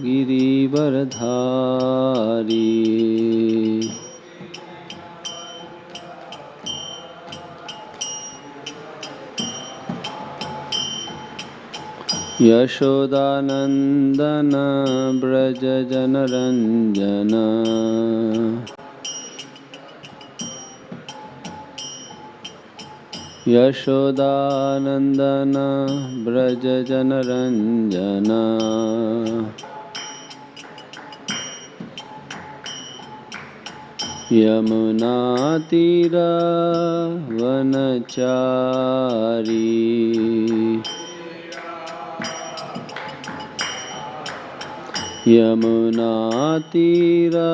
गिरिवरधारी यशोदानंदन ब्रज जनरंजन यशोदानंदन ब्रज जनरंजन यमुना तीरवनचारी यमुना तीरवनचारी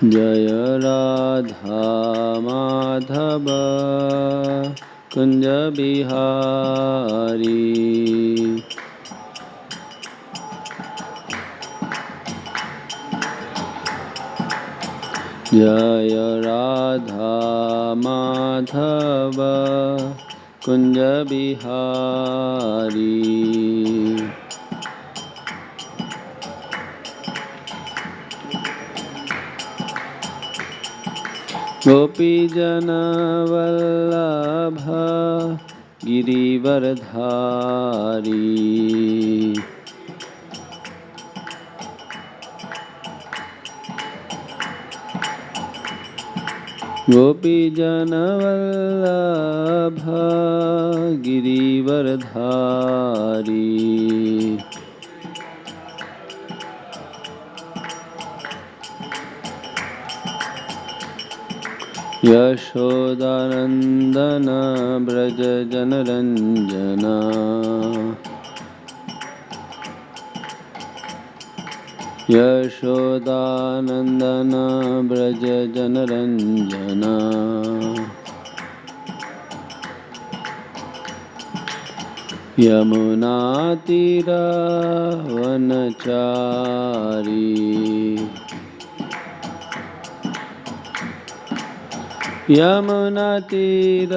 जय राधा माधव कुंज बिहारी जय राधा माधव कुंज बिहारी गोपी जन वल्लभ गिरिवरधारी गोपी जन वल्लभ गिरिवरधारी यशोदानंदन ब्रज जनरंजन यशोदानंदन ब्रज जनरंजन यमुना तीरवनचारी यमुना तीरवनचारी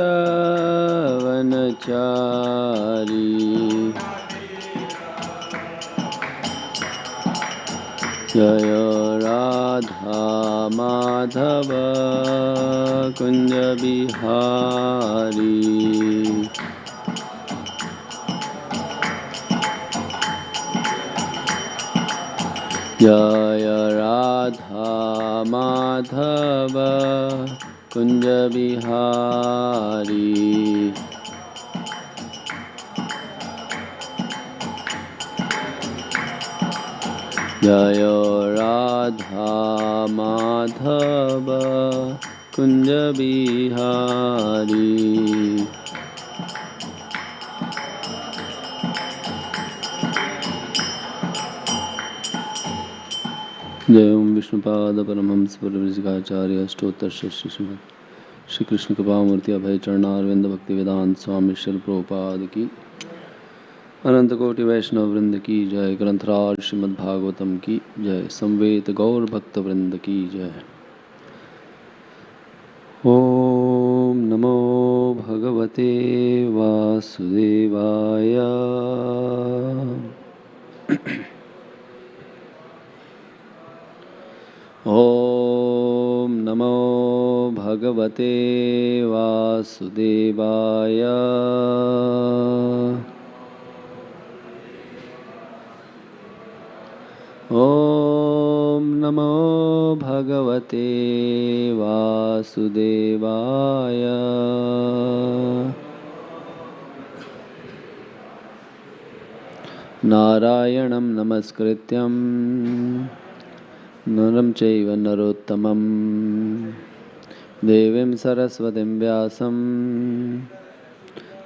जय राधा माधव कुंज बिहारी जय राधा माधव कुंज बिहारी जय राधा माधव कुंज बिहारी जय ओम विष्णुपाद परमहंस परिव्राजकाचार्य अष्टोत्तर श्री श्रीमद श्री कृष्ण कृपामूर्ति अभय चरणारविंद भक्ति वेदांत स्वामी श्रील प्रभुपाद की अनंत कोटि वैष्णव वृंद की जय। ग्रंथराज श्रीमद् भागवतम की जय। संवेद गौर भक्त वृंद की जय। ओम नमो भगवते वासुदेवाय। ओम नमो भगवते वासुदेवाय। ओम नमो भगवते वासुदेवाय। नारायणं नमस्कृत्यं नरं चैव नरोत्तमं देवीं सरस्वतीं व्यासं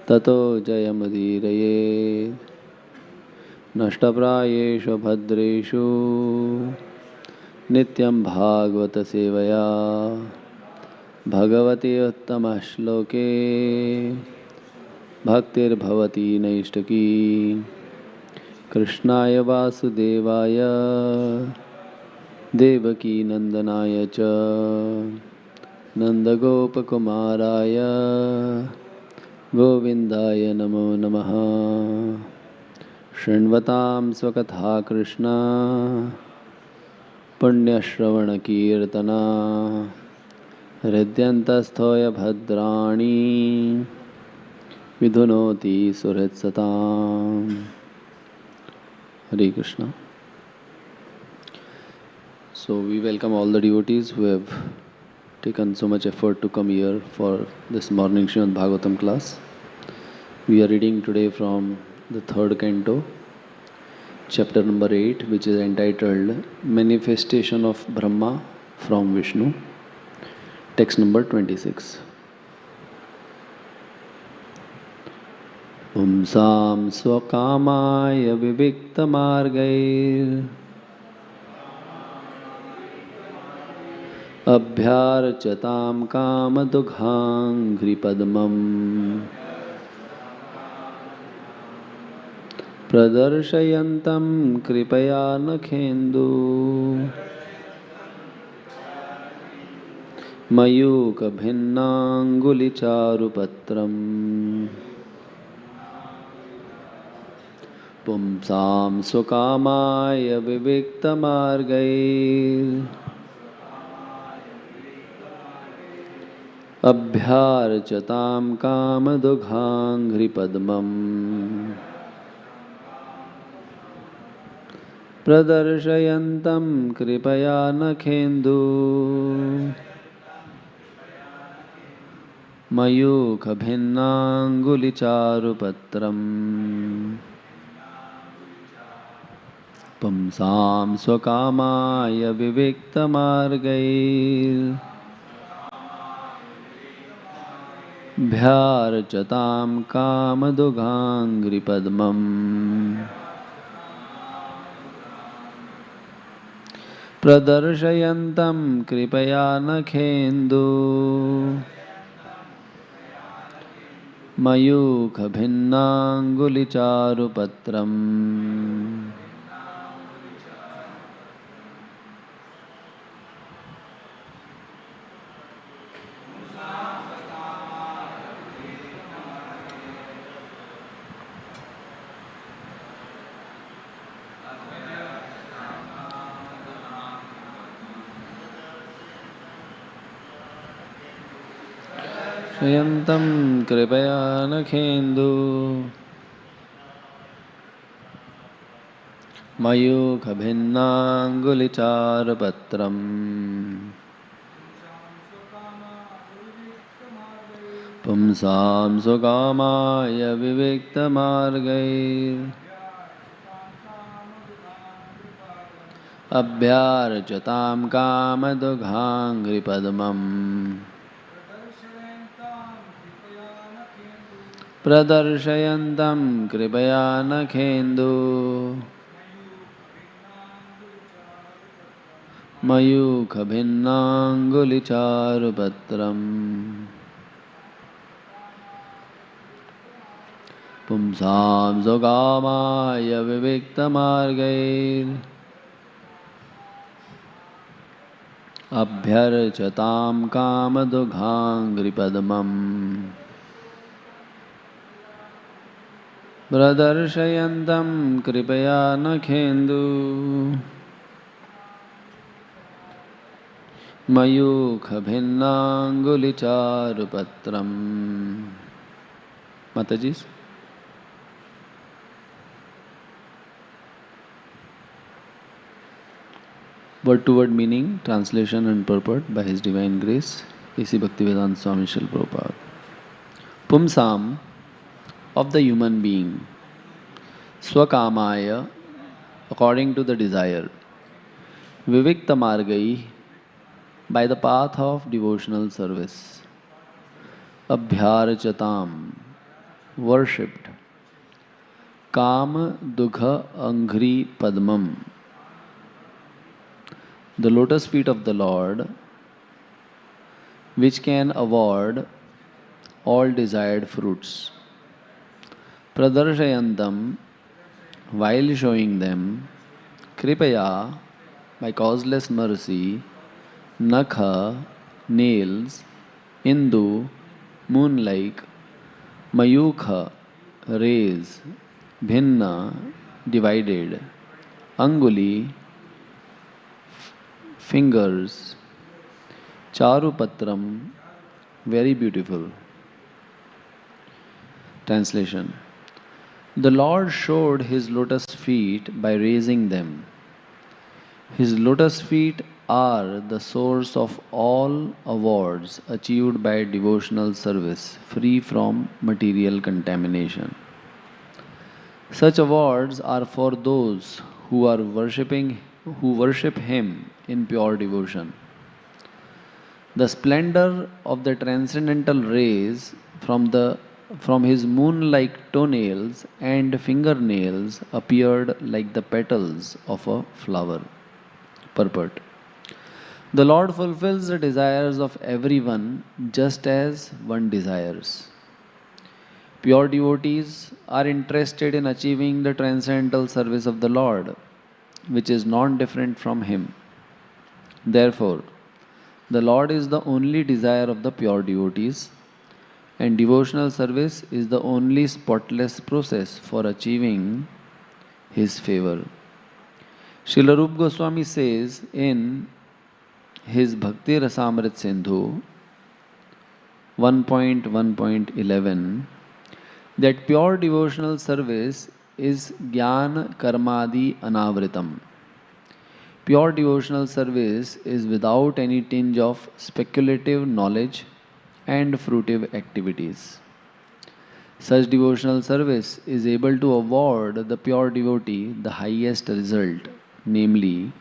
ततो जयमुदीरयेत्। नष्टप्रायेषु भद्रेषु नित्यं भागवत सेवया भगवती उत्तमः श्लोके भक्तिर्भवती नैष्टकी। कृष्णाय वासुदेवाय देवकी नंदनाय च नन्दगोपकुमाराय गोविन्दाय नमो नमः। शृण्वतां स्वकथा कृष्णा पुण्यश्रवणकीर्तना हृद्यन्तस्थोय भद्राणि विधुनोति सुहृत्सताम्। Hare Krishna. So we welcome all the devotees who have taken so much effort to come here for this morning Srimad Bhagavatam class. We are reading today from the third canto, chapter number 8, which is entitled Manifestation of Brahma from Vishnu, text number 26. Pumsam swakamaya viviktamargair abhyarchatam kamadughanghripadmam pradarshayantam kripaya nakhendu mayuka bhinnangulicharupatram Pumsam sukamaya viviktamargair abhyarchatam kamadughanghripadmam pradarshayantam kripaya nakhendu mayuka bhinnangulicharupatram Pumsam swakamaya viviktamargair bhyarchatam kamadughanghripadmam pradarshayantam kripaya nakhendu mayukha bhinnangulicharupatram Shayantam kripaya nakhendu mayukha bhinnangulicharupatram Pumsam sukamaya viviktamargair abhyarchatam kamadughanghripadmam Pradarshayantam kripaya nakhendu mayukha bhinnangulicharupatram Pumsam sukamaya viviktamargair abhyarchatam kamadughanghripadmam Pradarshayantam kripaya nakhendu mayukha bhinnangulicharupatram Matajis. Word to word meaning, translation and purport by His Divine Grace, A.C. Bhaktivedanta Swami Srila Prabhupada. Pumsam, of the human being, swakamaya, according to the desire, viviktamargai, by the path of devotional service, abhyarchatam, worshipped, kam dugha anghri padmam, the lotus feet of the Lord, which can award all desired fruits. Pradarshayantam, while showing them, kripaya, by causeless mercy, nakha, nails, Indu, moon-like, Mayukha, rays, Bhinna, divided, Anguli, fingers, Charupatram, very beautiful. Translation. The Lord showed his lotus feet by raising them. His lotus feet are the source of all awards achieved by devotional service, free from material contamination. Such awards are for those who worship him in pure devotion. The splendor of the transcendental rays from his moon-like toenails and fingernails appeared like the petals of a flower. Purport. The Lord fulfills the desires of everyone just as one desires. Pure devotees are interested in achieving the transcendental service of the Lord, which is non-different from him. Therefore, the Lord is the only desire of the pure devotees, and devotional service is the only spotless process for achieving his favor. Srila Rupa Goswami says in his Bhakti Rasamrit Sindhu 1.1.11 that pure devotional service is Jnana Karmadi Anavritam. Pure devotional service is without any tinge of speculative knowledge and fruitive activities. Such devotional service is able to award the pure devotee the highest result, namely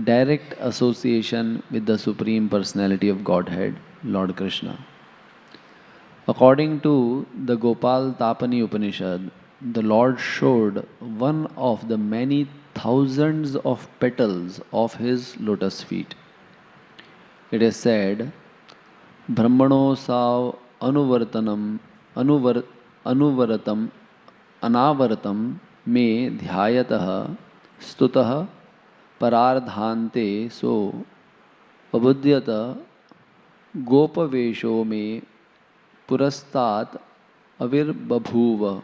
direct association with the Supreme Personality of Godhead, Lord Krishna. According to the Gopal Tapani Upanishad, the Lord showed one of the many thousands of petals of his lotus feet. It is said, Brahmano sav anuvaratam anavaratam me dhyayatah stutah parardhante so abudyata gopavesho me purastat avirbabhuva.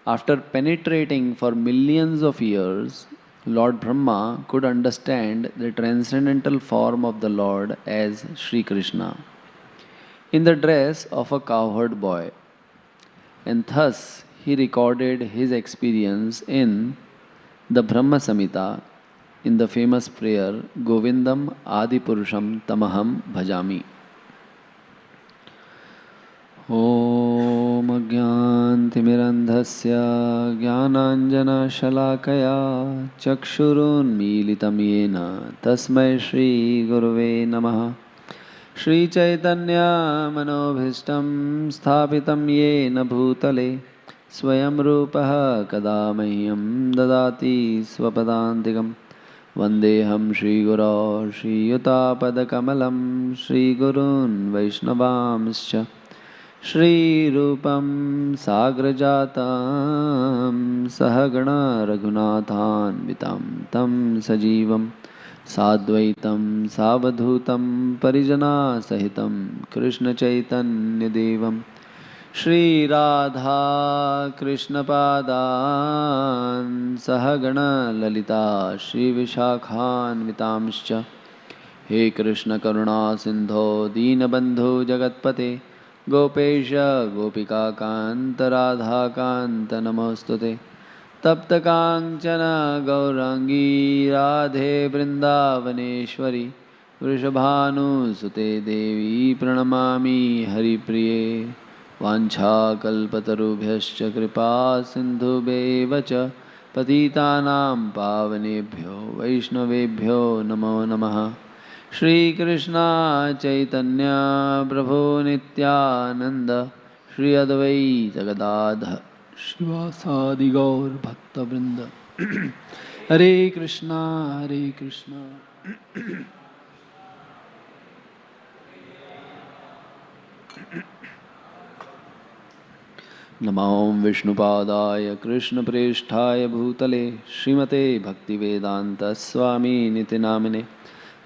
After penetrating for millions of years, Lord Brahma could understand the transcendental form of the Lord as Sri Krishna in the dress of a cowherd boy, and thus he recorded his experience in the Brahma Samhita in the famous prayer Govindam Adipurusham Tamaham Bhajami. Om Ajnantimirandhasya Jnananjana Shalakaya Chakshurunmilitam Yena Tasmai Shri Gurave Namaha. Shri Chaitanya Manobhishtam Sthapitam Yena Bhutale Swayam Rupaha Kadamahyam Dadati Swapadantikam Vandeham Shri Guru Shri Yutapadakamalam Shri Gurun Vaishnavamscha Shri Rupam Sagrajatam Sahagana Raghunathan Vitam Tam Sajivam Sadvaitam Savadhutam Parijana Sahitam Krishna Chaitanya Devam Shri Radha Krishna Padan Sahagana Lalita Shri Vishakhan Vitamscha He Krishna Karuna Sindho Deenabandhu Jagatpate Gopesha Gopika Kanta Radha Kanta Namostute Tapta Kanchana Gaurangi Radhe Vrindavaneshwari Vrishabhanu Sute Devi Pranamami Hari Priye Vancha Kalpatarubhyascha Kripa Sindhubheva Patitanam Pavanebhyo Vaishnavebhyo Namo Namaha. Shri Krishna Chaitanya Prabhu Nityananda Shri Advaita Gadadhar Shivasadi Gaur Bhakta Vrinda Hare Krishna Hare Krishna Namam Vishnupadaya Krishna Preshthaya Bhutale Srimate Bhaktivedanta Swami Niti Namine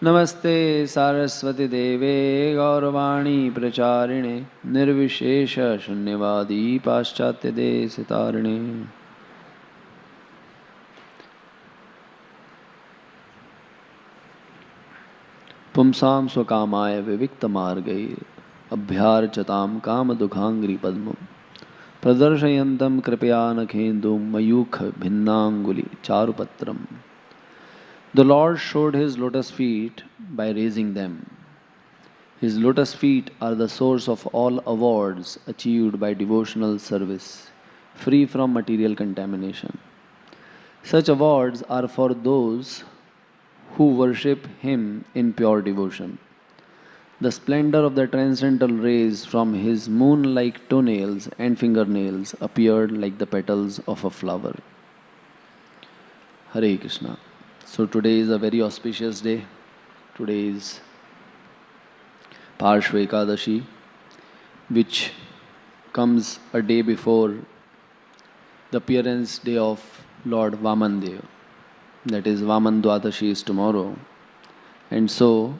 नमस्ते सारस्वती देवे गौरवाणी प्रचारिणे निर्विशेष शून्यवादी पाश्चात्य देशतारिणे पुंसां स्वकामाय विविक्तमार्गैः अभ्यार्चतां कामदुःखाङ्घ्रि पद्मं प्रदर्शयन्तं कृपयानखेन्दुं Mayukh भिन्नाङ्गुलि चारुपत्रम्. The Lord showed His lotus feet by raising them. His lotus feet are the source of all awards achieved by devotional service, free from material contamination. Such awards are for those who worship Him in pure devotion. The splendor of the transcendental rays from His moon-like toenails and fingernails appeared like the petals of a flower. Hare Krishna. So today is a very auspicious day. Today is Parshva Ekadashi, which comes a day before the appearance day of Lord Vamandev. That is, Vaman Dwadashi is tomorrow. And so,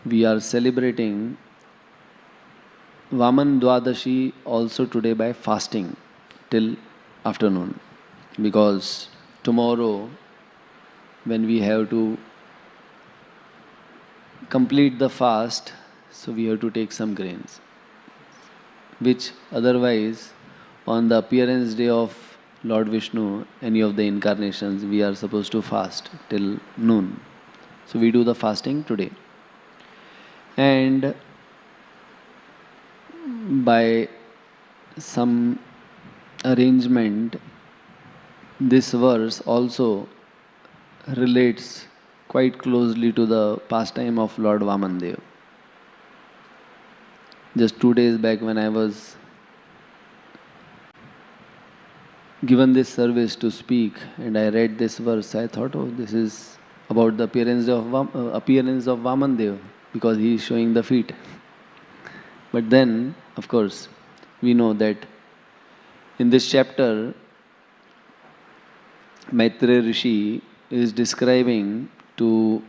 we are celebrating Vaman Dwadashi also today by fasting till afternoon. Because tomorrow, when we have to complete the fast, so we have to take some grains, which otherwise on the appearance day of Lord Vishnu, any of the incarnations, we are supposed to fast till noon. So we do the fasting today. And by some arrangement, this verse also relates quite closely to the pastime of Lord Vamandev. Just 2 days back when I was given this service to speak and I read this verse, I thought, oh, this is about the appearance of Vamandev, because he is showing the feet. But then, of course, we know that in this chapter, Maitreya Rishi is describing to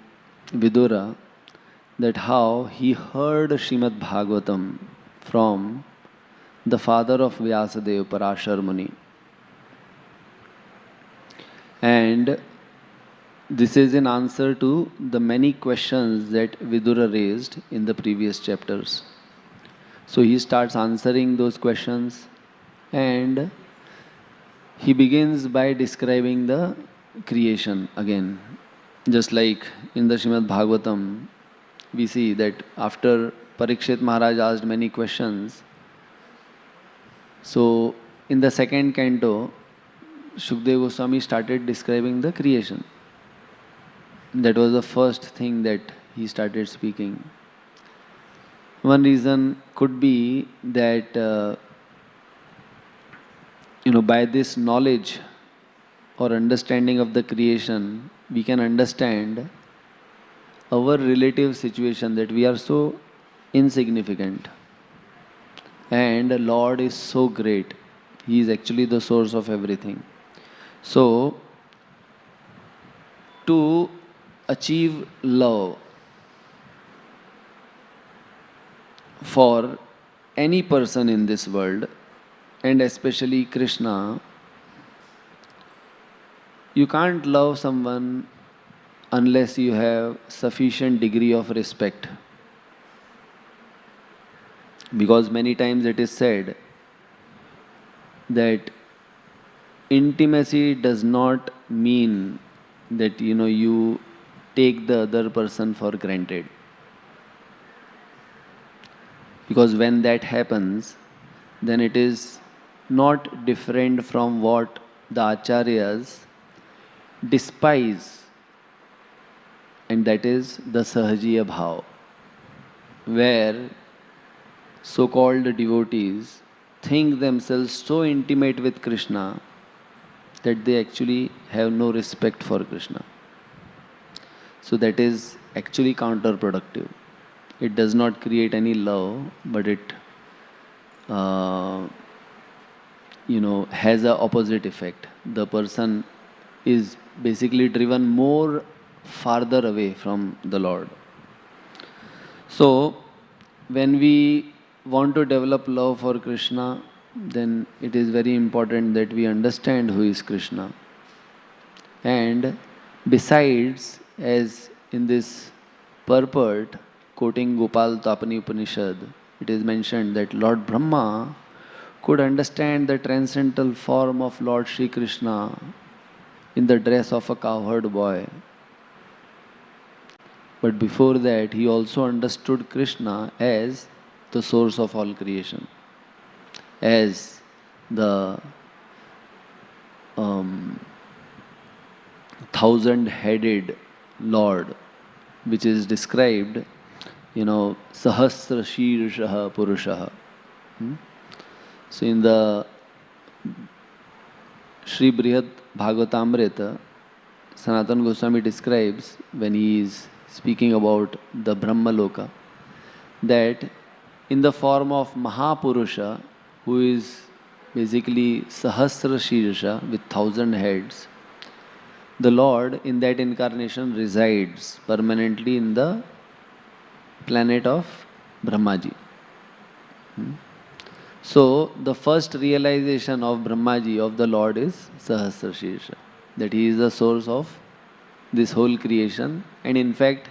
Vidura that how he heard Srimad Bhagavatam from the father of Vyasadeva, Parashar Muni. And this is in answer to the many questions that Vidura raised in the previous chapters. So he starts answering those questions and he begins by describing the creation again. Just like in the Srimad Bhagavatam, we see that after Parikshit Maharaj asked many questions, so in the second canto, Shukdev Goswami started describing the creation. That was the first thing that he started speaking. One reason could be that by this knowledge or understanding of the creation, we can understand our relative situation, that we are so insignificant and the Lord is so great. He is actually the source of everything. So, to achieve love for any person in this world, and especially Krishna, you can't love someone unless you have sufficient degree of respect. Because many times it is said that intimacy does not mean that you take the other person for granted. Because when that happens, then it is not different from what the acharyas despise, and that is the sahajiya bhav, where so-called devotees think themselves so intimate with Krishna that they actually have no respect for Krishna. So that is actually counterproductive. It does not create any love, but it has a opposite effect. The person is basically driven more farther away from the Lord. So, when we want to develop love for Krishna, then it is very important that we understand who is Krishna. And besides, as in this purport, quoting Gopal Tapani Upanishad, it is mentioned that Lord Brahma could understand the transcendental form of Lord Sri Krishna in the dress of a cowherd boy. But before that, he also understood Krishna as the source of all creation, as the thousand-headed Lord, which is described, Sahasra Shirshaha Purushaha. So in the Sri Brihad Bhagavatamrita, Sanatana Goswami describes, when he is speaking about the Brahma Loka, that in the form of Mahapurusha, who is basically Sahasra Shirsha with 1,000 heads, the Lord in that incarnation resides permanently in the planet of Brahmaji. So the first realization of Brahmaji, of the Lord, is Sahasra Shirsha, that he is the source of this whole creation. And in fact,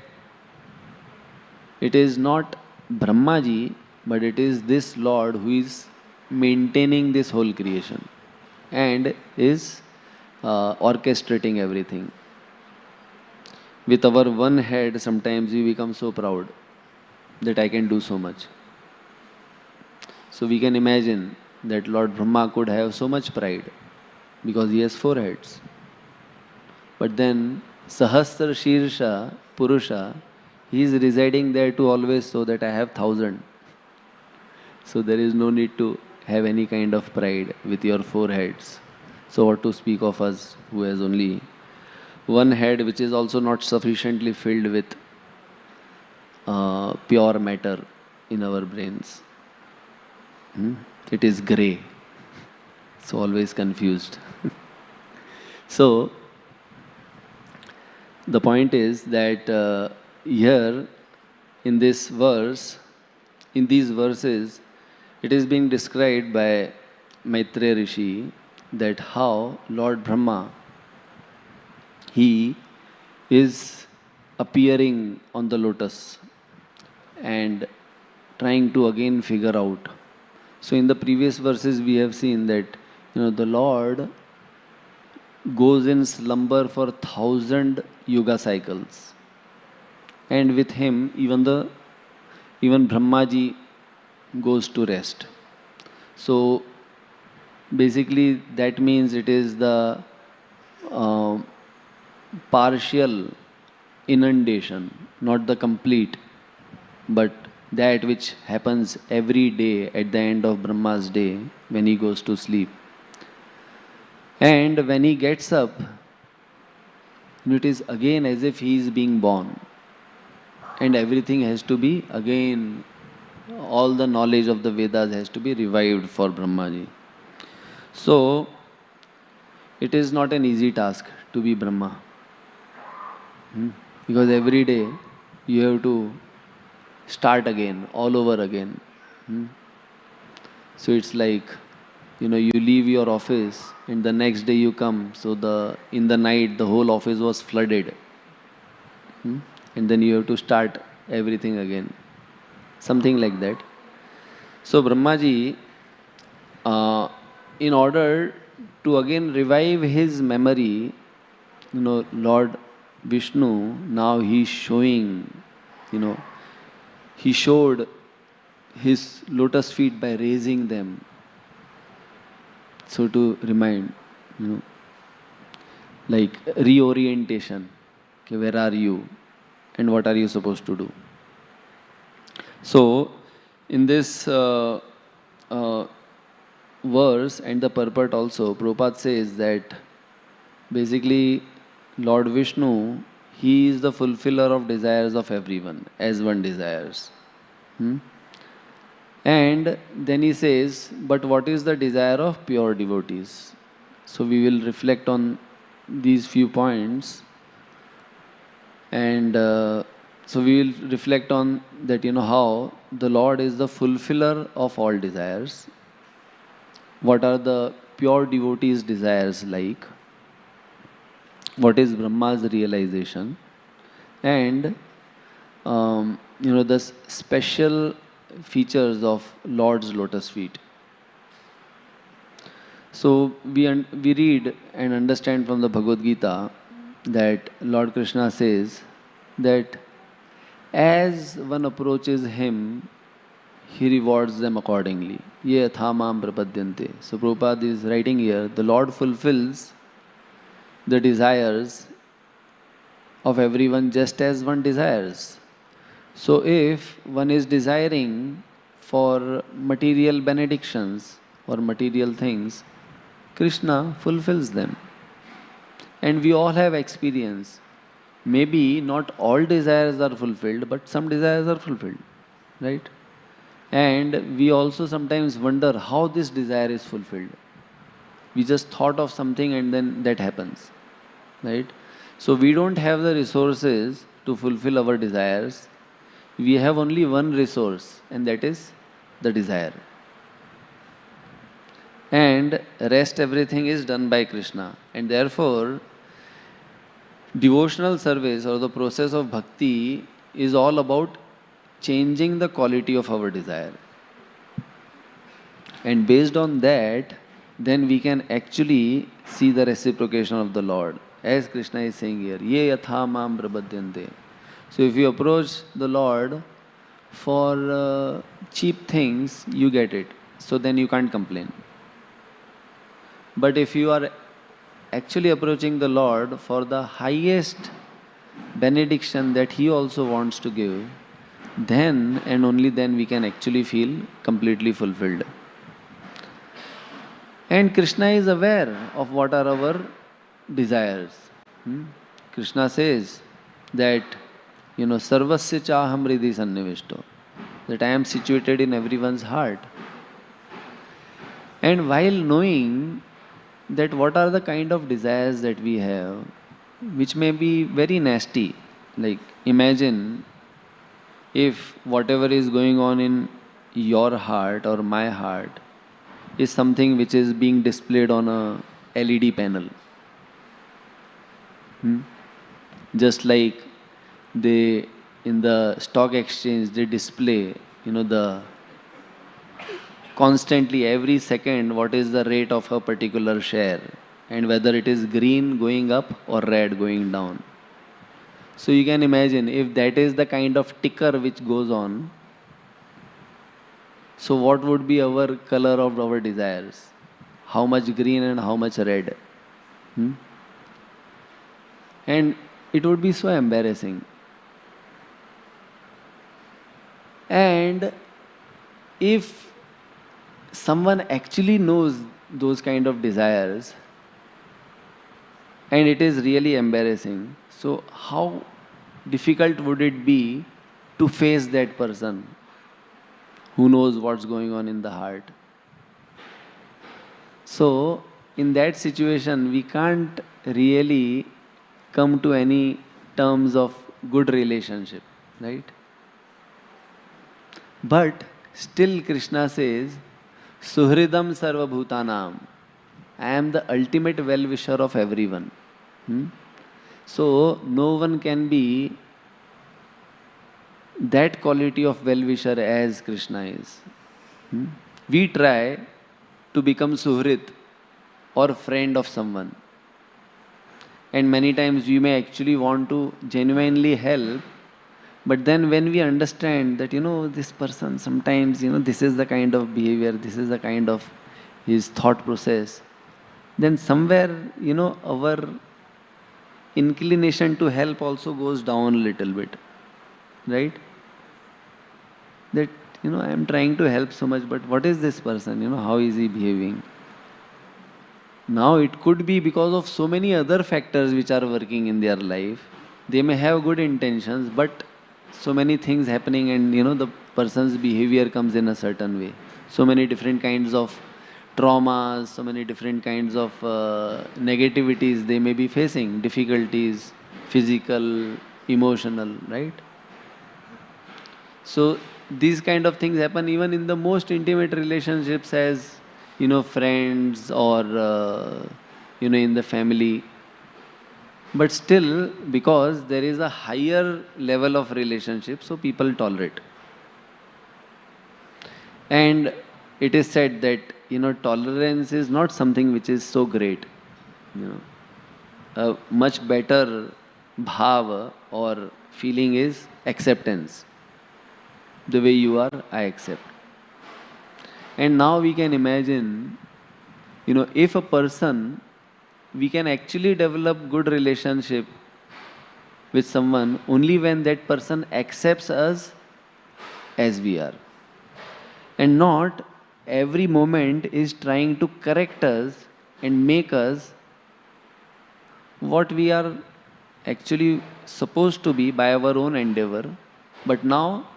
it is not Brahmaji, but it is this Lord who is maintaining this whole creation and is orchestrating everything. With our one head, sometimes we become so proud that I can do so much. So we can imagine that Lord Brahma could have so much pride because he has 4 heads. But then Sahasra Shirsha Purusha, he is residing there to always so that I have 1,000. So there is no need to have any kind of pride with your 4 heads. So what to speak of us who has only one head, which is also not sufficiently filled with pure matter in our brains. It is grey. So always confused. So the point is that here in this verse, in these verses, it is being described by Maitreya Rishi that how Lord Brahma, he is appearing on the lotus and trying to again figure out. So in the previous verses we have seen that the Lord goes in slumber for 1,000 yuga cycles, and with him even Brahmaji goes to rest. So basically that means it is the partial inundation, not the complete, but that which happens every day at the end of Brahma's day when he goes to sleep. And when he gets up, it is again as if he is being born. And everything has to be again, all the knowledge of the Vedas has to be revived for Brahmaji. So, it is not an easy task to be Brahma. Because every day you have to start again, all over again. So it's like, you leave your office and the next day you come, so in the night the whole office was flooded. And then you have to start everything again. Something like that. So Brahmaji, in order to again revive his memory, Lord Vishnu, now he's showing, he showed his lotus feet by raising them. So to remind, like reorientation, okay, where are you and what are you supposed to do? So in this verse and the purport also, Prabhupada says that basically Lord Vishnu, he is the fulfiller of desires of everyone, as one desires. And then he says, but what is the desire of pure devotees? So we will reflect on these few points. And so we will reflect on that, how the Lord is the fulfiller of all desires. What are the pure devotees' desires like? What is Brahma's realization? And the special features of Lord's lotus feet. So we read and understand from the Bhagavad Gita that Lord Krishna says that as one approaches him, he rewards them accordingly. Ye yatha mam prapadyante. So Prabhupada is writing here, the Lord fulfills the desires of everyone just as one desires. So if one is desiring for material benedictions or material things, Krishna fulfills them. And we all have experience. Maybe not all desires are fulfilled, but some desires are fulfilled, right? And we also sometimes wonder how this desire is fulfilled. We just thought of something and then that happens, right? So we don't have the resources to fulfill our desires. We have only one resource, and that is the desire. And rest everything is done by Krishna. And therefore, devotional service or the process of bhakti is all about changing the quality of our desire. And based on that, then we can actually see the reciprocation of the Lord. As Krishna is saying here, Ye yatha mam prabhadyante. So if you approach the Lord for cheap things, you get it. So then you can't complain. But if you are actually approaching the Lord for the highest benediction that He also wants to give, then and only then we can actually feel completely fulfilled. And Krishna is aware of what are our desires. Krishna says that, sarvasya chaham hridhi sannivishto, that I am situated in everyone's heart. And while knowing that what are the kind of desires that we have, which may be very nasty, like imagine if whatever is going on in your heart or my heart is something which is being displayed on a LED panel. Just like they, in the stock exchange, they display, the constantly every second what is the rate of a particular share and whether it is green going up or red going down. So you can imagine if that is the kind of ticker which goes on, so what would be our color of our desires? How much green and how much red? And it would be so embarrassing. And if someone actually knows those kind of desires and it is really embarrassing, so how difficult would it be to face that person who knows what's going on in the heart? So in that situation we can't really come to any terms of good relationship, right? But still Krishna says, Suhridam sarva bhutanam. I am the ultimate well-wisher of everyone. So no one can be that quality of well-wisher as Krishna is. We try to become suhrit or friend of someone. And many times we may actually want to genuinely help, but then when we understand that, this person sometimes, this is the kind of behavior, this is the kind of his thought process, then somewhere, our inclination to help also goes down a little bit, right? That, I am trying to help so much, but what is this person, how is he behaving? Now it could be because of so many other factors which are working in their life. They may have good intentions, but so many things happening and the person's behavior comes in a certain way. So many different kinds of traumas, so many different kinds of negativities they may be facing, difficulties, physical, emotional, right? So these kind of things happen even in the most intimate relationships, as friends or in the family. But still, because there is a higher level of relationship, so people tolerate. And it is said that tolerance is not something which is so great. A much better bhava or feeling is acceptance. The way you are, I accept. And now we can imagine, if a person, we can actually develop good relationship with someone only when that person accepts us as we are. And not every moment is trying to correct us and make us what we are actually supposed to be by our own endeavor. But now,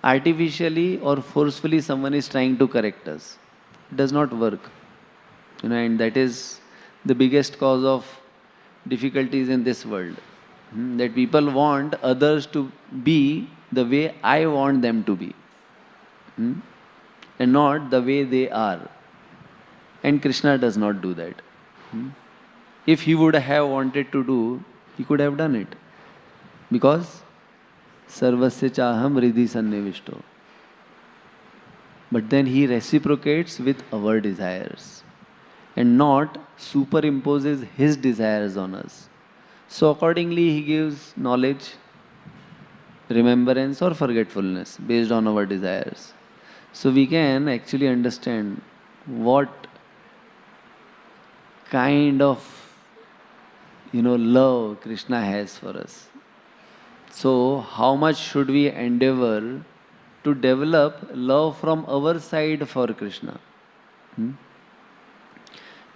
artificially or forcefully, someone is trying to correct us. It does not work. And that is the biggest cause of difficulties in this world. That people want others to be the way I want them to be. And not the way they are. And Krishna does not do that. If he would have wanted to do, he could have done it. Because Sarvasya Chaham Riddhi Sannivishto. But then he reciprocates with our desires and not superimposes his desires on us. So accordingly he gives knowledge, remembrance or forgetfulness based on our desires. So we can actually understand what kind of love Krishna has for us. So how much should we endeavor to develop love from our side for Krishna?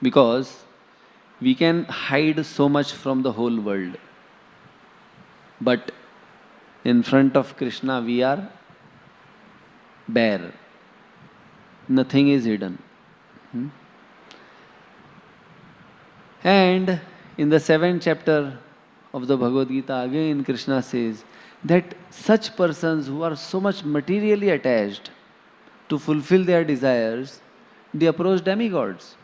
Because we can hide so much from the whole world. But in front of Krishna we are bare. Nothing is hidden. And in the 7th chapter of the Bhagavad Gita, again Krishna says that such persons who are so much materially attached to fulfill their desires, they approach demigods.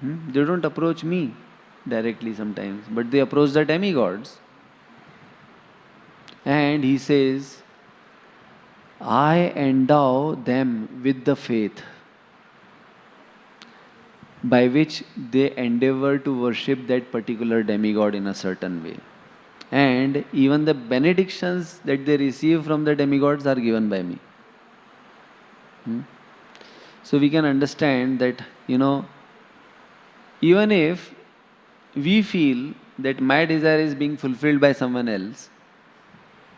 They don't approach me directly sometimes, but they approach the demigods. And he says, I endow them with the faith by which they endeavor to worship that particular demigod in a certain way. And even the benedictions that they receive from the demigods are given by me. So we can understand that, even if we feel that my desire is being fulfilled by someone else,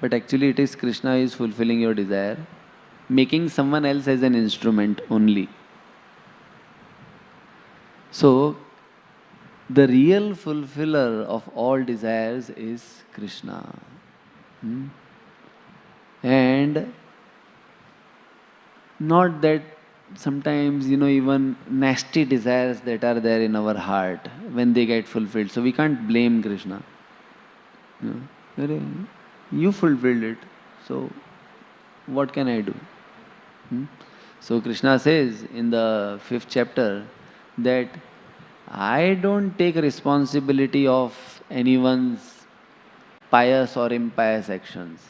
but actually it is Krishna who is fulfilling your desire, making someone else as an instrument only. So, the real fulfiller of all desires is Krishna. And not that sometimes, even nasty desires that are there in our heart, when they get fulfilled. So we can't blame Krishna. You fulfilled it, so what can I do? So Krishna says in the 5th chapter that I don't take responsibility of anyone's pious or impious actions.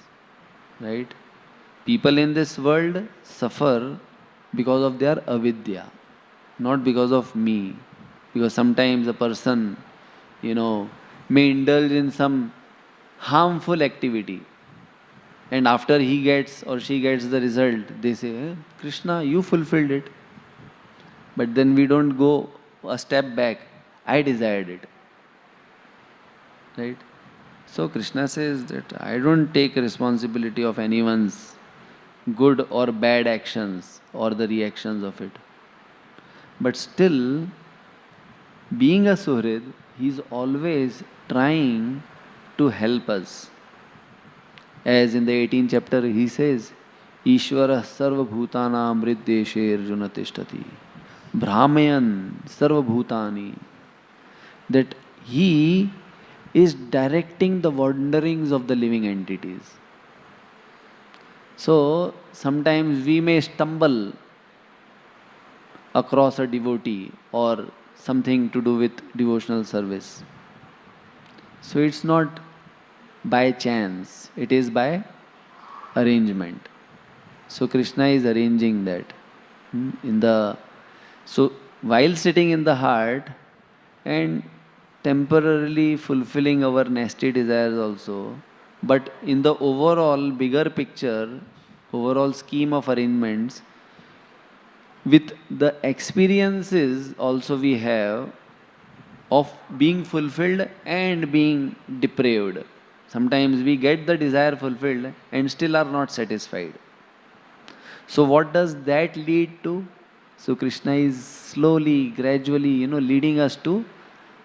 Right? People in this world suffer because of their avidya, not because of me. Because sometimes a person, may indulge in some harmful activity. And after he gets or she gets the result, they say, Krishna, you fulfilled it. But then we don't go a step back. I desired it. Right? So Krishna says that I don't take responsibility of anyone's good or bad actions or the reactions of it. But still, being a Suhrid, he is always trying to help us. As in the 18th chapter he says, Ishvara sarva bhutanam riddeshe arjuna tishtati brahmayan sarva bhutani. That he is directing the wanderings of the living entities. So sometimes we may stumble across a devotee or something to do with devotional service. So it's not by chance, it is by arrangement. So Krishna is arranging that. So while sitting in the heart and temporarily fulfilling our nasty desires also, but in the overall bigger picture, overall scheme of arrangements, with the experiences also we have of being fulfilled and being depraved. Sometimes we get the desire fulfilled and still are not satisfied. So what does that lead to? So Krishna is slowly, gradually, leading us to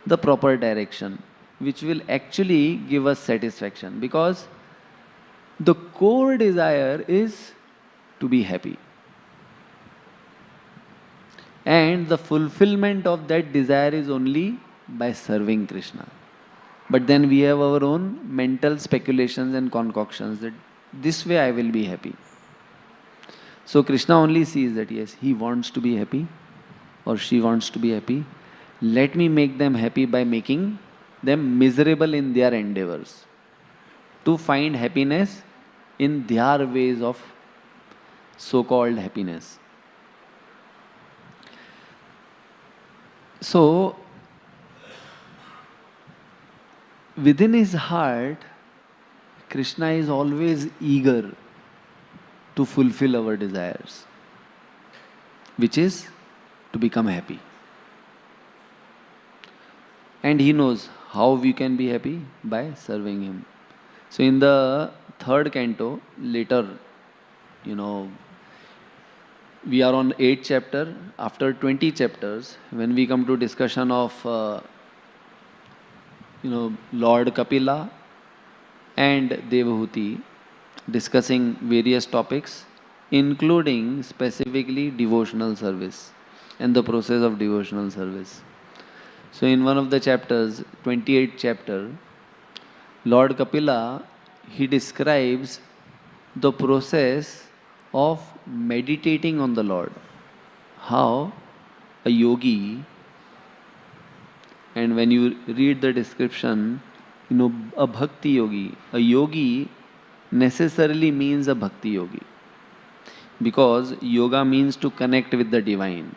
the proper direction, which will actually give us satisfaction, because the core desire is to be happy. And the fulfillment of that desire is only by serving Krishna. But then we have our own mental speculations and concoctions that this way I will be happy. So Krishna only sees that yes, he wants to be happy or she wants to be happy. Let me make them happy by making them miserable in their endeavors to find happiness in their ways of so-called happiness. So, within his heart, Krishna is always eager to fulfill our desires, which is to become happy. And he knows how we can be happy by serving him. So in the third canto, later, we are on 8th chapter. After 20 chapters, when we come to discussion of, Lord Kapila and Devahuti, discussing various topics, including specifically devotional service and the process of devotional service. So in one of the chapters, 28th chapter, Lord Kapila, he describes the process of meditating on the Lord. How a yogi, and when you read the description, a bhakti yogi. A yogi necessarily means a bhakti yogi, because yoga means to connect with the divine.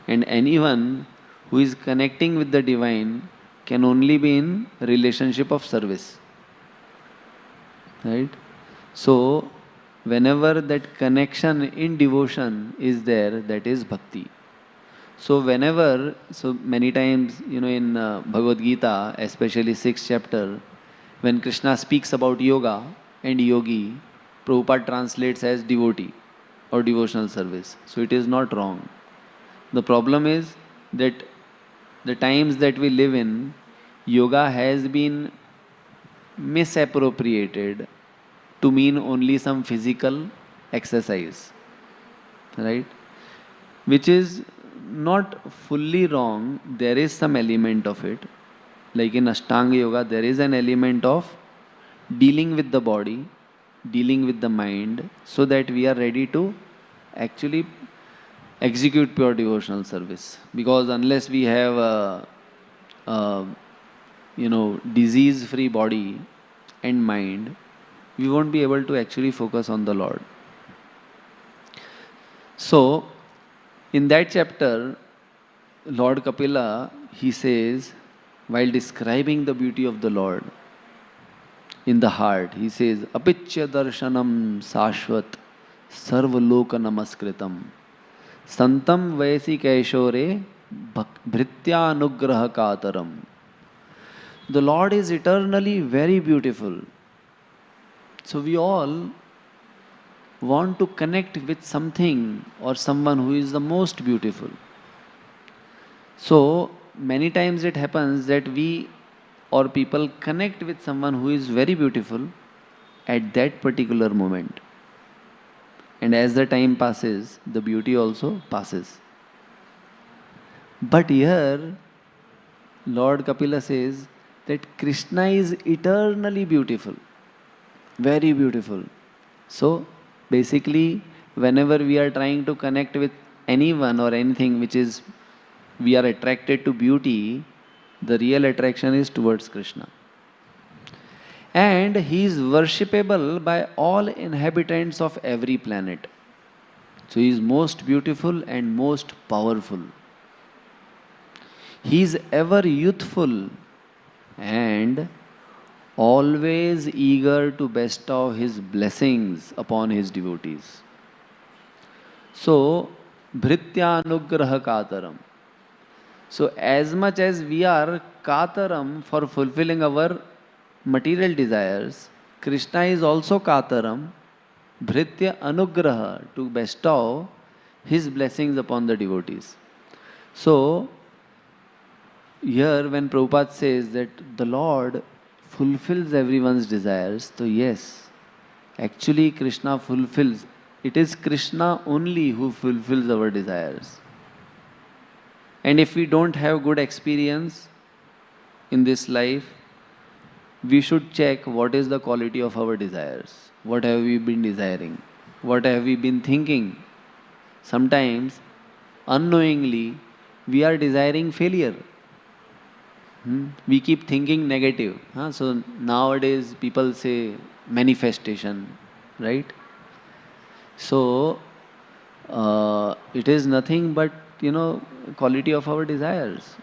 And anyone who is connecting with the divine can only be in relationship of service. Right? So, whenever that connection in devotion is there, that is bhakti. So many times, in Bhagavad Gita, especially 6th chapter, when Krishna speaks about yoga and yogi, Prabhupada translates as devotee or devotional service. So it is not wrong. The problem is that the times that we live in, yoga has been misappropriated to mean only some physical exercise, right? Which is not fully wrong. There is some element of it. Like in Ashtanga Yoga, there is an element of dealing with the body, dealing with the mind, so that we are ready to actually execute pure devotional service. Because unless we have a disease-free body and mind, we won't be able to actually focus on the Lord. So, in that chapter, Lord Kapila, he says, while describing the beauty of the Lord in the heart, he says, Apichya darshanam sashvat sarvaloka namaskritam santam vaisi kaishore bhritya anugraha kataram. The Lord is eternally very beautiful. So we all want to connect with something or someone who is the most beautiful. So many times it happens that we or people connect with someone who is very beautiful at that particular moment. And as the time passes, the beauty also passes. But here, Lord Kapila says, that Krishna is eternally beautiful, very beautiful. So basically, whenever we are trying to connect with anyone or anything which is, we are attracted to beauty, the real attraction is towards Krishna. And he is worshipable by all inhabitants of every planet. So he is most beautiful and most powerful. He is ever youthful and always eager to bestow his blessings upon his devotees. So, Bhrityanugraha Kataram. So, as much as we are Kataram for fulfilling our material desires, Krishna is also Kataram, Bhritya Anugraha, to bestow his blessings upon the devotees. So, here when Prabhupada says that the Lord fulfills everyone's desires, so yes, actually Krishna fulfills. It is Krishna only who fulfills our desires. And if we don't have good experience in this life, we should check what is the quality of our desires. What have we been desiring? What have we been thinking? Sometimes, unknowingly, we are desiring failure. We keep thinking negative. So nowadays people say manifestation, right? So it is nothing but, quality of our desires.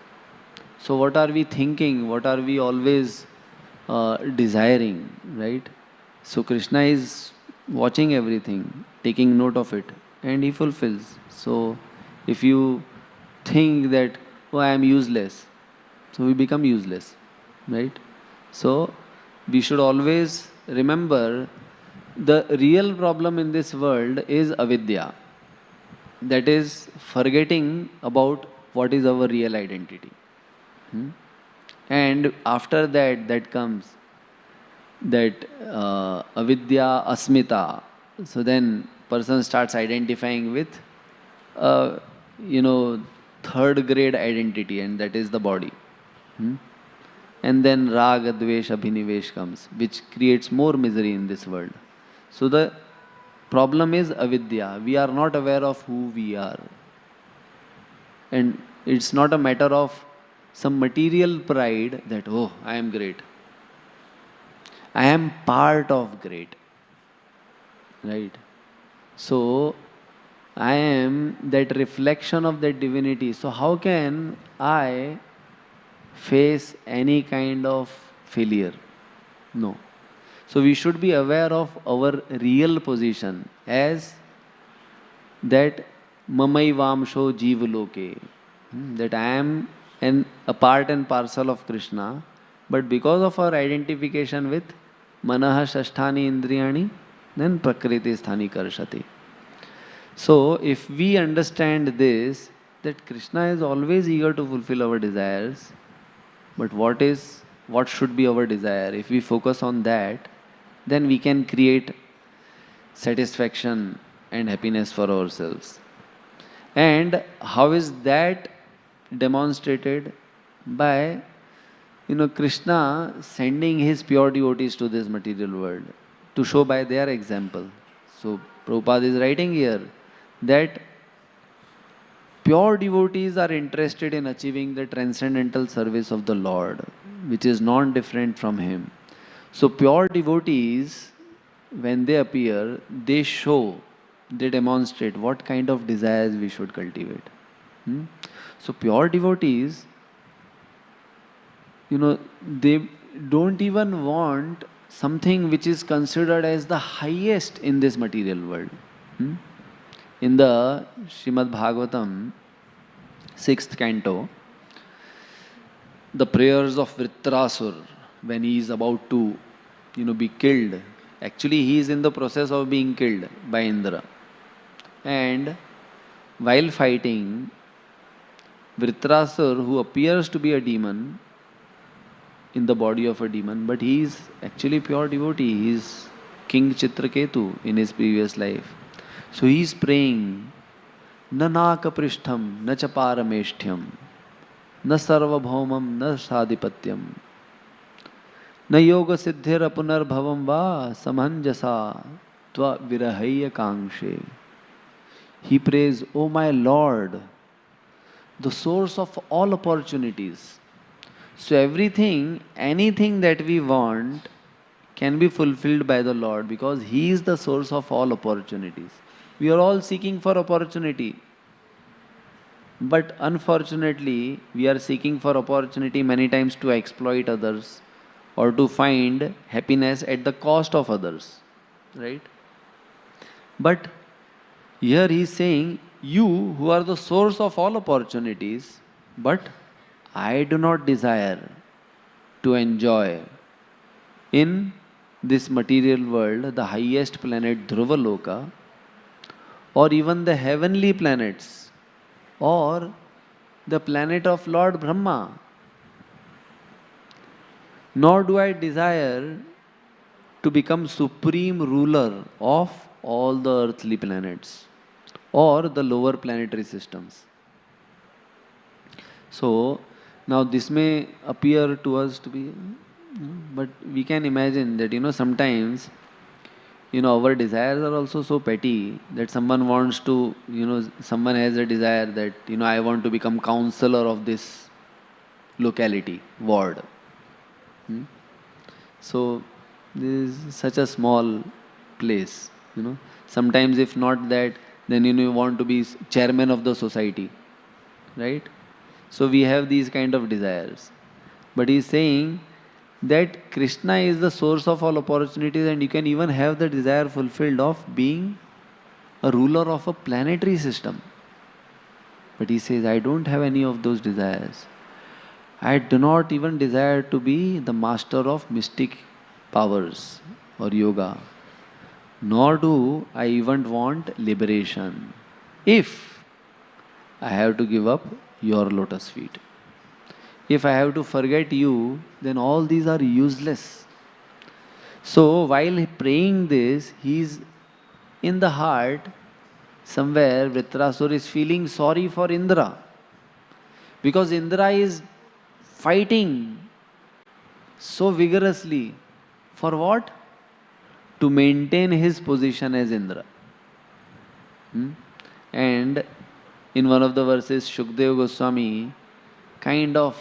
So what are we thinking? What are we always desiring, right? So Krishna is watching everything, taking note of it, and he fulfills. So if you think that, oh, I am useless, so we become useless, right? So we should always remember the real problem in this world is avidya. That is forgetting about what is our real identity. And after that comes that avidya asmita. So then person starts identifying with third grade identity, and that is the body. And then raga, dvesh, abhinivesh comes, which creates more misery in this world. So the problem is avidya. We are not aware of who we are. And it's not a matter of some material pride that, oh, I am great. I am part of great. Right? So I am that reflection of that divinity. So how can I face any kind of failure? No. So we should be aware of our real position as that mamai-vamsho jiva-loke, that I am a part and parcel of Krishna, but because of our identification with manaha shasthani indriyani, then prakriti sthani karshati. So if we understand this, that Krishna is always eager to fulfill our desires, but what should be our desire? If we focus on that, then we can create satisfaction and happiness for ourselves. And how is that demonstrated? By Krishna sending his pure devotees to this material world to show by their example. So Prabhupada is writing here that pure devotees are interested in achieving the transcendental service of the Lord, which is non-different from him. So pure devotees, when they appear, they demonstrate what kind of desires we should cultivate. So pure devotees, they don't even want something which is considered as the highest in this material world. In the Srimad Bhagavatam, 6th canto, the prayers of Vritrasur, when he is about to, be killed. Actually, he is in the process of being killed by Indra. And while fighting, Vritrasur, who appears to be a demon, in the body of a demon, but he is actually pure devotee. He is King Chitraketu in his previous life. So he is praying, na nakaprishtham, na chaparameshtyam, na sarvabhaumam, na sadhipatyam. न योग सिद्धिर पुनर्भवम va samanjasa tva virahaya kangshe. He prays, O my Lord, the source of all opportunities. So everything, anything that we want can be fulfilled by the Lord because He is the source of all opportunities. We are all seeking for opportunity. But unfortunately, we are seeking for opportunity many times to exploit others or to find happiness at the cost of others. Right? But here he is saying, you who are the source of all opportunities, but I do not desire to enjoy in this material world the highest planet Dhruvaloka or even the heavenly planets or the planet of Lord Brahma. Nor do I desire to become supreme ruler of all the earthly planets or the lower planetary systems. So, now this may appear to us to be, but we can imagine that, sometimes, our desires are also so petty that someone wants to, someone has a desire that, I want to become counselor of this locality, ward. So, this is such a small place. Sometimes if not that, then you want to be chairman of the society, right? So we have these kind of desires. But he is saying that Krishna is the source of all opportunities and you can even have the desire fulfilled of being a ruler of a planetary system. But he says, I don't have any of those desires. I do not even desire to be the master of mystic powers or yoga. Nor do I even want liberation. If I have to give up your lotus feet. If I have to forget you, then all these are useless. So while praying this, he is in the heart, somewhere Vritrasura is feeling sorry for Indra. Because Indra is fighting so vigorously. For what? To maintain his position as Indra. And in one of the verses, Shukdev Goswami kind of,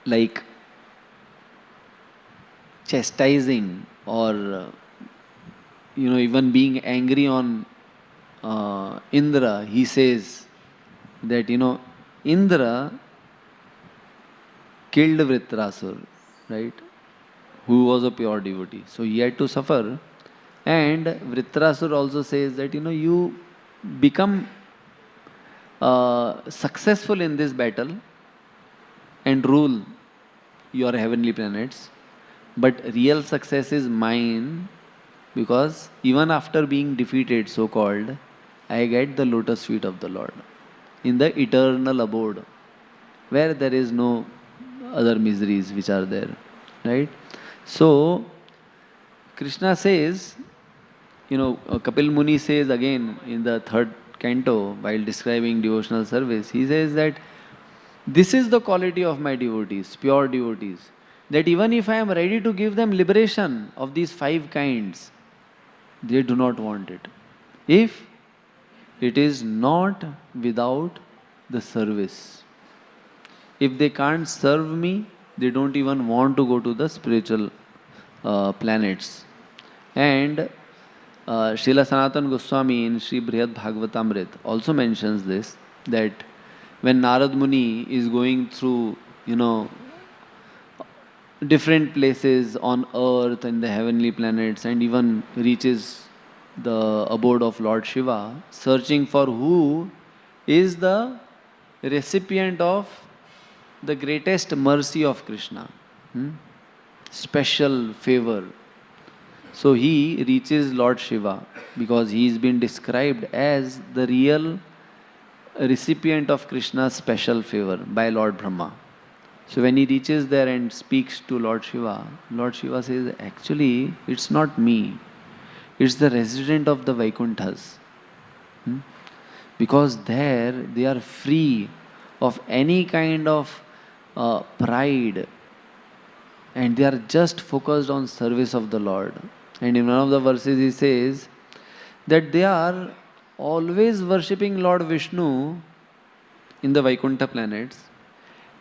like chastising or, even being angry on Indra, he says that, Indra killed Vritrasura, right? Who was a pure devotee. So he had to suffer. And Vritrasura also says that, you become successful in this battle and rule your heavenly planets. But real success is mine because even after being defeated, so-called, I get the lotus feet of the Lord in the eternal abode where there is no other miseries which are there. Right? So, Krishna says, Kapil Muni says again in the 3rd canto while describing devotional service, he says that this is the quality of my devotees, pure devotees, that even if I am ready to give them liberation of these 5 kinds, they do not want it. If it is not without the service. If they can't serve me, they don't even want to go to the spiritual planets. And Srila Sanatana Goswami in Sri Brihad Bhagavatamrit also mentions this, that when Narad Muni is going through, different places on earth and the heavenly planets and even reaches the abode of Lord Shiva, searching for who is the recipient of the greatest mercy of Krishna, special favor. So he reaches Lord Shiva because he is been described as the real recipient of Krishna's special favor by Lord Brahma. So when he reaches there and speaks to Lord Shiva says, actually it's not me, it's the resident of the Vaikunthas. Because there they are free of any kind of pride, and they are just focused on service of the Lord. And in one of the verses he says that they are always worshipping Lord Vishnu in the Vaikuntha planets,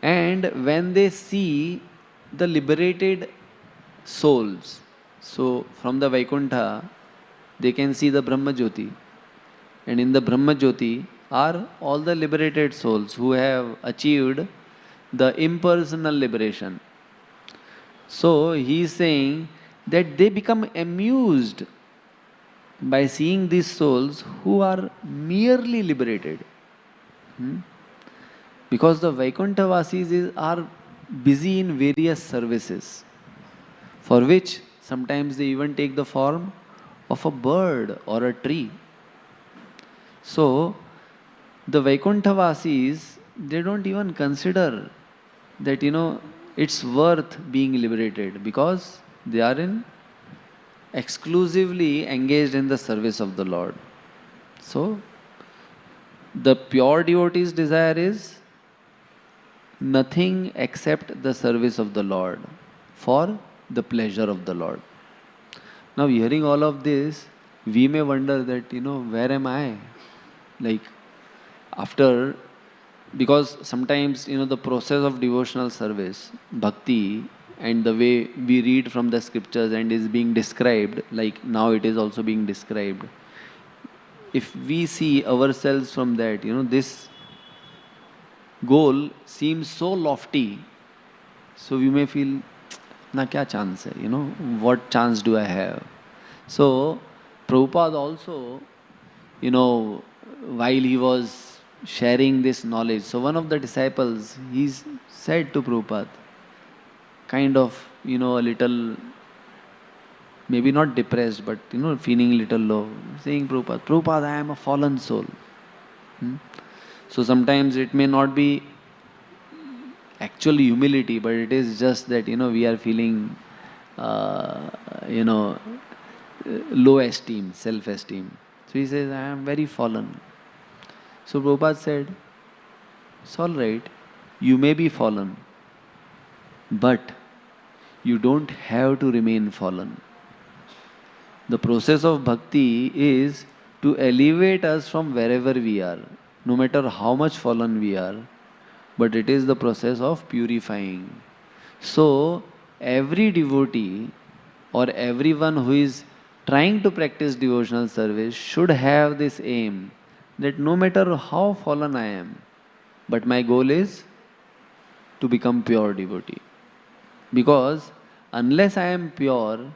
and when they see the liberated souls, so from the Vaikuntha they can see the Brahma Jyoti, and in the Brahma Jyoti are all the liberated souls who have achieved the impersonal liberation. So he is saying that they become amused by seeing these souls who are merely liberated. Because the Vaikuntha Vasis are busy in various services, for which sometimes they even take the form of a bird or a tree. So the Vaikuntha Vasis, they don't even consider that, it's worth being liberated, because they are exclusively engaged in the service of the Lord. So the pure devotee's desire is nothing except the service of the Lord, for the pleasure of the Lord. Now, hearing all of this, we may wonder that, where am I? Like, after, because sometimes, the process of devotional service, bhakti, and the way we read from the scriptures and is being described, like now it is also being described. If we see ourselves from that, this goal seems so lofty, so we may feel, na kya chance hai, what chance do I have? So, Prabhupada also, while he was sharing this knowledge, so one of the disciples, he said to Prabhupada, kind of, a little, maybe not depressed, but, feeling a little low, saying, Prabhupada, I am a fallen soul. So sometimes it may not be actual humility, but it is just that, we are feeling, low esteem, self-esteem. So he says, I am very fallen. So Prabhupada said, it's all right, you may be fallen, but you don't have to remain fallen. The process of bhakti is to elevate us from wherever we are, no matter how much fallen we are, but it is the process of purifying. So, every devotee or everyone who is trying to practice devotional service should have this aim, that no matter how fallen I am, but my goal is to become pure devotee. Because unless I am pure,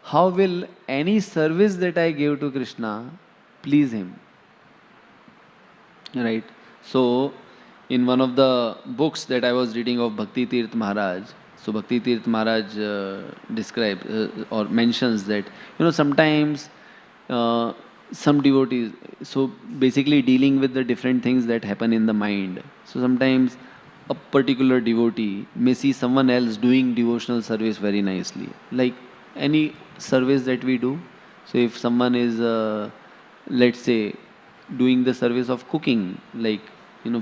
how will any service that I give to Krishna please him? Right? So, in one of the books that I was reading of Bhakti Tirth Maharaj, so Bhakti Tirth Maharaj describes or mentions that, sometimes some devotees, so basically dealing with the different things that happen in the mind. So sometimes a particular devotee may see someone else doing devotional service very nicely, like any service that we do. So if someone is, let's say, doing the service of cooking, like,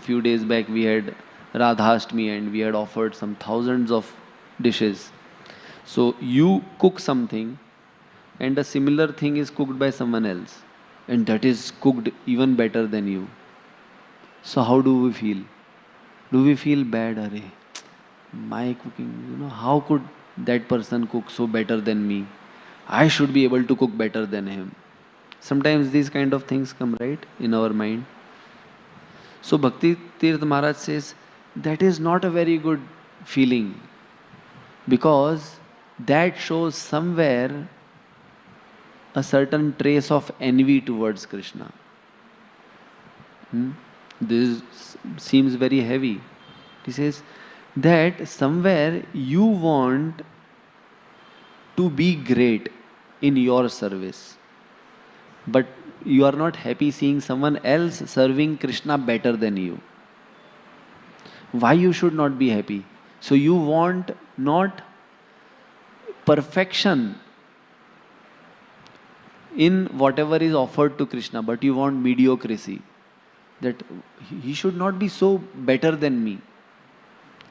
few days back we had Radha and we had offered some thousands of dishes. So you cook something and a similar thing is cooked by someone else, and that is cooked even better than you. So how do we feel? Do we feel bad? Arey, my cooking, how could that person cook so better than me? I should be able to cook better than him. Sometimes these kind of things come, right, in our mind. So Bhakti Tirth Maharaj says, that is not a very good feeling, because that shows somewhere a certain trace of envy towards Krishna. This seems very heavy. He says that somewhere you want to be great in your service, but you are not happy seeing someone else serving Krishna better than you. Why you should not be happy? So you want not perfection in whatever is offered to Krishna, but you want mediocrity. That he should not be so better than me.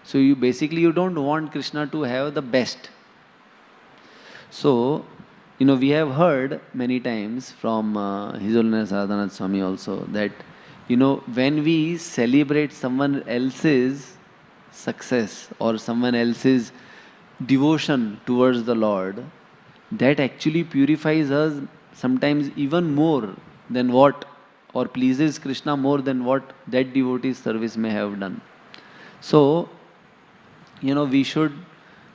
So you basically you don't want Krishna to have the best. So, we have heard many times from His Holiness Radhanath Swami also that, when we celebrate someone else's success or someone else's devotion towards the Lord, that actually purifies us sometimes even more than what, or pleases Krishna more than what that devotee's service may have done. So, we should,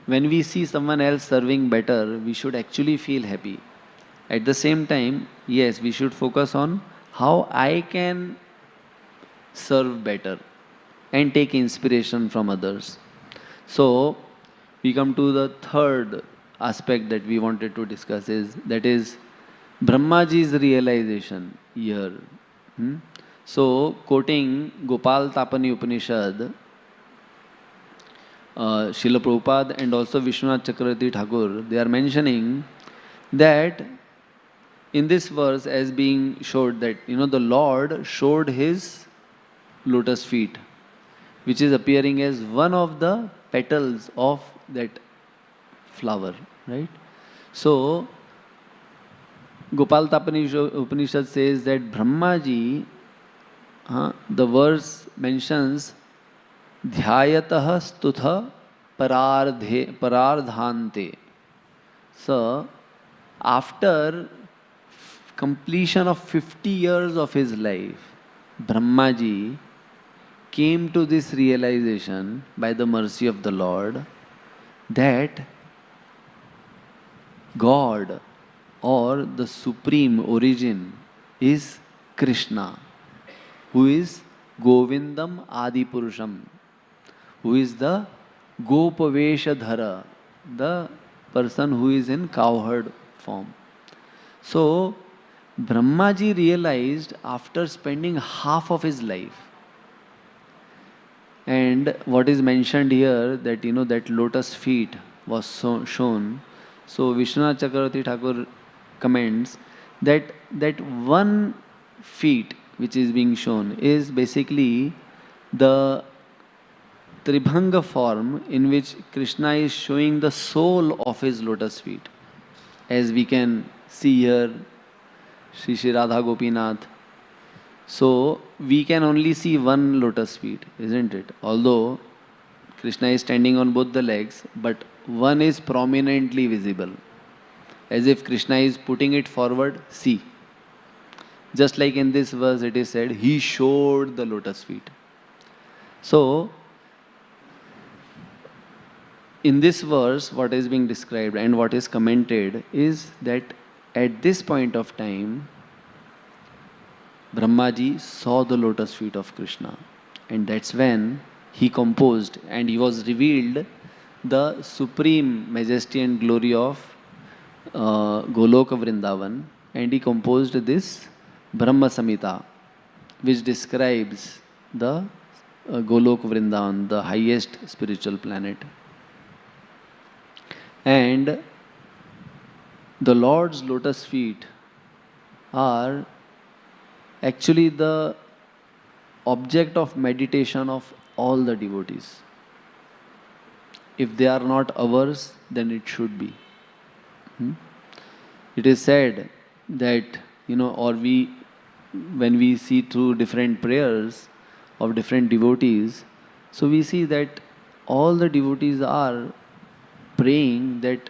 when we see someone else serving better, we should actually feel happy. At the same time, yes, we should focus on how I can serve better and take inspiration from others. So, we come to the third aspect that we wanted to discuss that is Brahmaji's realization here. So, quoting Gopal Tapani Upanishad, Srila Prabhupada and also Vishwanath Chakravarti Thakur, they are mentioning that in this verse as being showed that, the Lord showed His lotus feet, which is appearing as one of the petals of that flower, right? So, Gopal Tapani Upanishad says that Brahmaji, the verse mentions Dhyayatah stutha parardhante. So, after completion of 50 years of his life, Brahmaji came to this realization by the mercy of the Lord that God or the supreme origin is Krishna, who is Govindam Adipurusham, who is the Gopaveshadhara, the person who is in cowherd form. So, Brahmaji realized after spending half of his life, and what is mentioned here that, that lotus feet was shown. So, Vishwanath Chakravarti Thakur comments that one feet which is being shown is basically the Tribhanga form in which Krishna is showing the soul of his lotus feet. As we can see here, Shri Radha Gopinath. So, we can only see one lotus feet, isn't it? Although Krishna is standing on both the legs, but one is prominently visible. As if Krishna is putting it forward, see. Just like in this verse it is said, He showed the lotus feet. So, in this verse, what is being described and what is commented is that at this point of time, Brahmaji saw the lotus feet of Krishna, and that's when he composed and he was revealed the supreme majesty and glory of Goloka Vrindavan, and he composed this Brahma Samhita, which describes the Goloka Vrindavan, the highest spiritual planet. And the Lord's lotus feet are actually the object of meditation of all the devotees. If they are not ours, then it should be. It is said that, when we see through different prayers of different devotees, so we see that all the devotees are praying that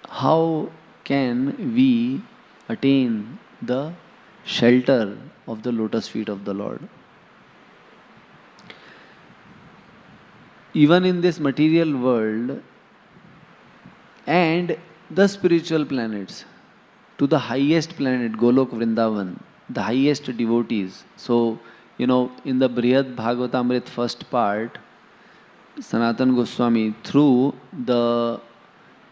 how can we attain the shelter of the lotus feet of the Lord. Even in this material world and the spiritual planets, to the highest planet, Golok Vrindavan, the highest devotees. So, in the Brihad Bhagavatamrit first part, Sanatana Goswami, through the,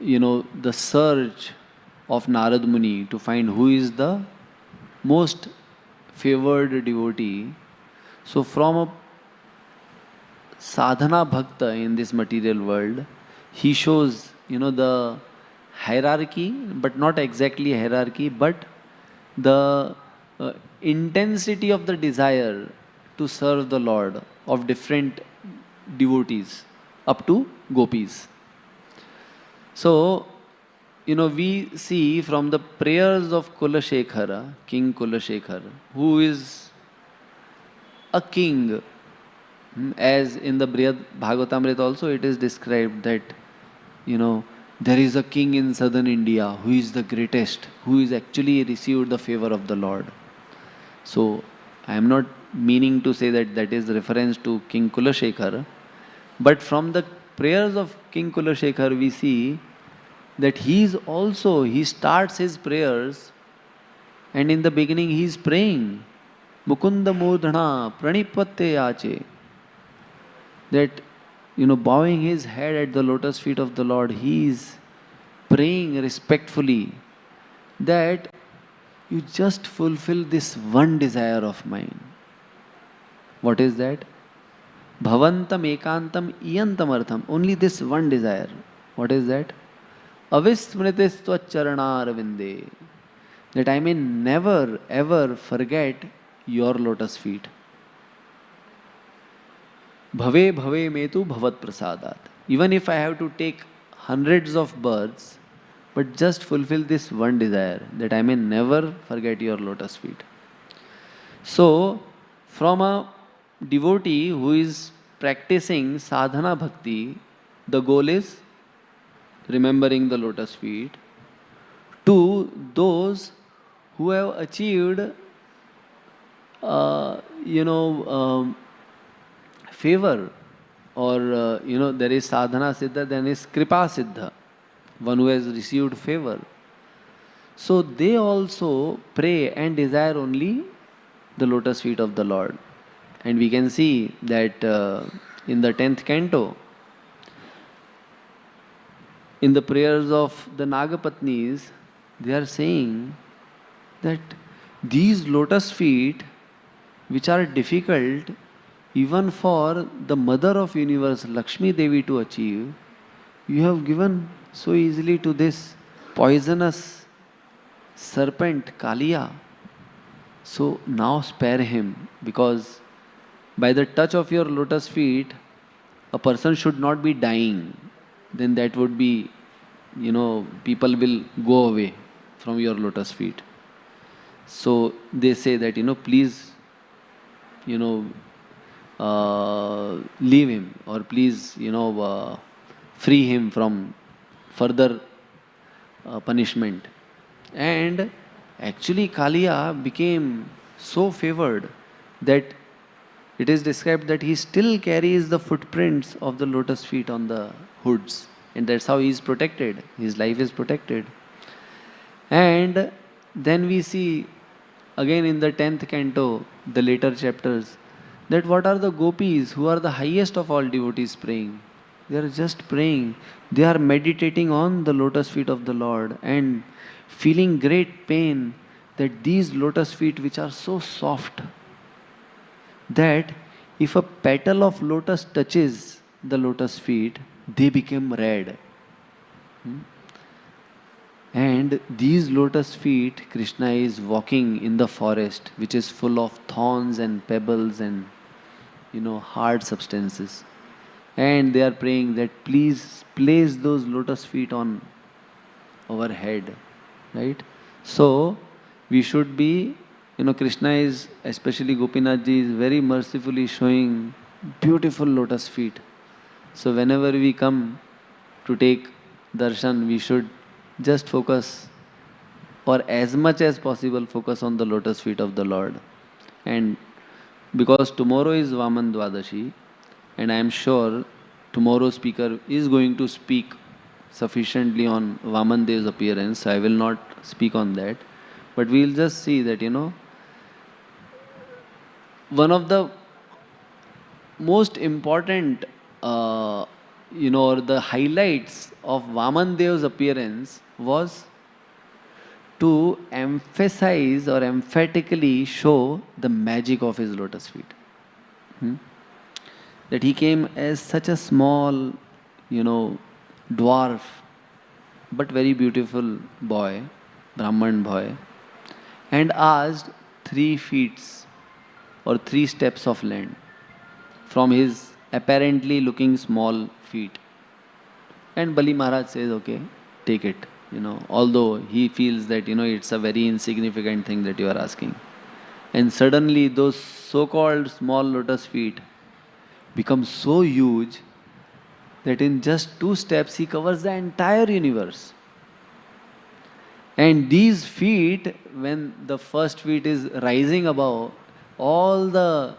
the search of Narad Muni to find who is the most favored devotee. So from a sadhana bhakta in this material world, he shows, the hierarchy, but not exactly hierarchy, but the intensity of the desire to serve the Lord of different devotees. up to gopis. So, we see from the prayers of Kulashekara, King Kulashekara, who is a king, as in the Bhagavatamrita also it is described that, there is a king in southern India who is the greatest, who is actually received the favor of the Lord. So, I am not meaning to say that that is reference to King Kulashekara, but from the prayers of King Kulashekara we see that he starts his prayers, and in the beginning he is praying, Mukunda Murdhana Pranipate Ache. That, bowing his head at the lotus feet of the Lord, he is praying respectfully that you just fulfill this one desire of mine. What is that? Bhavantam ekantam iyantam artham. Only this one desire. What is that? Avismritistva charanaravinde. That I may never ever forget your lotus feet. Bhave bhave metu bhavat prasadat. Even if I have to take hundreds of births, but just fulfill this one desire, that I may never forget your lotus feet. So, from a devotee who is practicing sadhana bhakti, the goal is remembering the lotus feet, to those who have achieved favor, or there is sadhana siddha, then is kripa siddha, one who has received favor. So they also pray and desire only the lotus feet of the Lord. And we can see that in the 10th canto, in the prayers of the Nagapatnis, they are saying that these lotus feet, which are difficult even for the mother of universe, Lakshmi Devi, to achieve, you have given so easily to this poisonous serpent Kaliya. So now spare him, because by the touch of your lotus feet, a person should not be dying. Then that would be, people will go away from your lotus feet. So they say that, please, leave him, or please, free him from further punishment. And actually Kaliya became so favored that it is described that he still carries the footprints of the lotus feet on the hoods, and that's how he is protected. His life is protected. And then we see again in the 10th canto, the later chapters, that what are the gopis who are the highest of all devotees praying? They are just praying. They are meditating on the lotus feet of the Lord and feeling great pain that these lotus feet, which are so soft, that if a petal of lotus touches the lotus feet, they become red. And these lotus feet, Krishna is walking in the forest, which is full of thorns and pebbles and, hard substances. And they are praying that please place those lotus feet on our head, right? So, we should be, Krishna is, especially Gopinath ji, is very mercifully showing beautiful lotus feet. So whenever we come to take darshan, we should just focus, or as much as possible focus on the lotus feet of the Lord. And because tomorrow is Vaman Dwadashi, and I am sure tomorrow's speaker is going to speak sufficiently on Vaman Dev's appearance, so I will not speak on that. But we will just see that, one of the most important, or the highlights of Vaman Dev's appearance was to emphasize or emphatically show the magic of his lotus feet. That he came as such a small, dwarf, but very beautiful boy, Brahman boy, and asked 3 feet or 3 steps of land from his apparently looking small feet. And Bali Maharaj says, okay, take it, although he feels that, it's a very insignificant thing that you are asking. And suddenly those so-called small lotus feet become so huge that in just 2 steps he covers the entire universe. And these feet, when the first feet is rising above, all the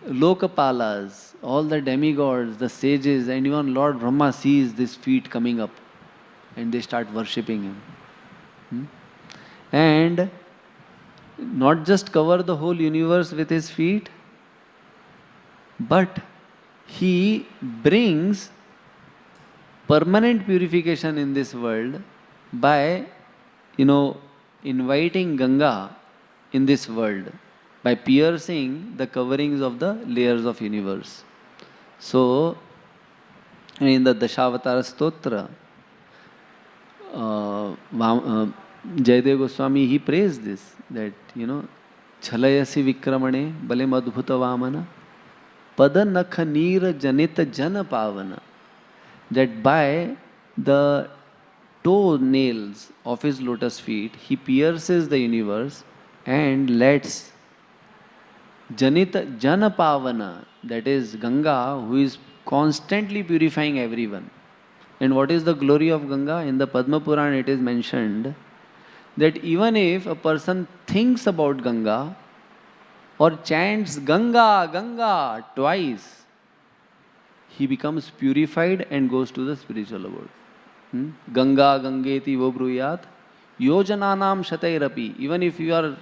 Lokapalas, all the demigods, the sages, and even Lord Brahma sees these feet coming up and they start worshipping him. And not just cover the whole universe with his feet, but he brings permanent purification in this world by, inviting Ganga in this world, by piercing the coverings of the layers of universe. So, in the Dashavatara Stotra, Jayadev Goswami, he praised this, that, Chalayasi Vikramane Bale Madbhuta Vamana Pada Nakha Neera Janita Jana Pavana, that by the toe nails of his lotus feet, he pierces the universe and lets Janita Jana Pavana, that is Ganga, who is constantly purifying everyone. And what is the glory of Ganga? In the Padma Purana it is mentioned that even if a person thinks about Ganga or chants Ganga, Ganga twice, he becomes purified and goes to the spiritual abode. Ganga Gangeti Vobruyat Yojananam Shatairapi. Even if you are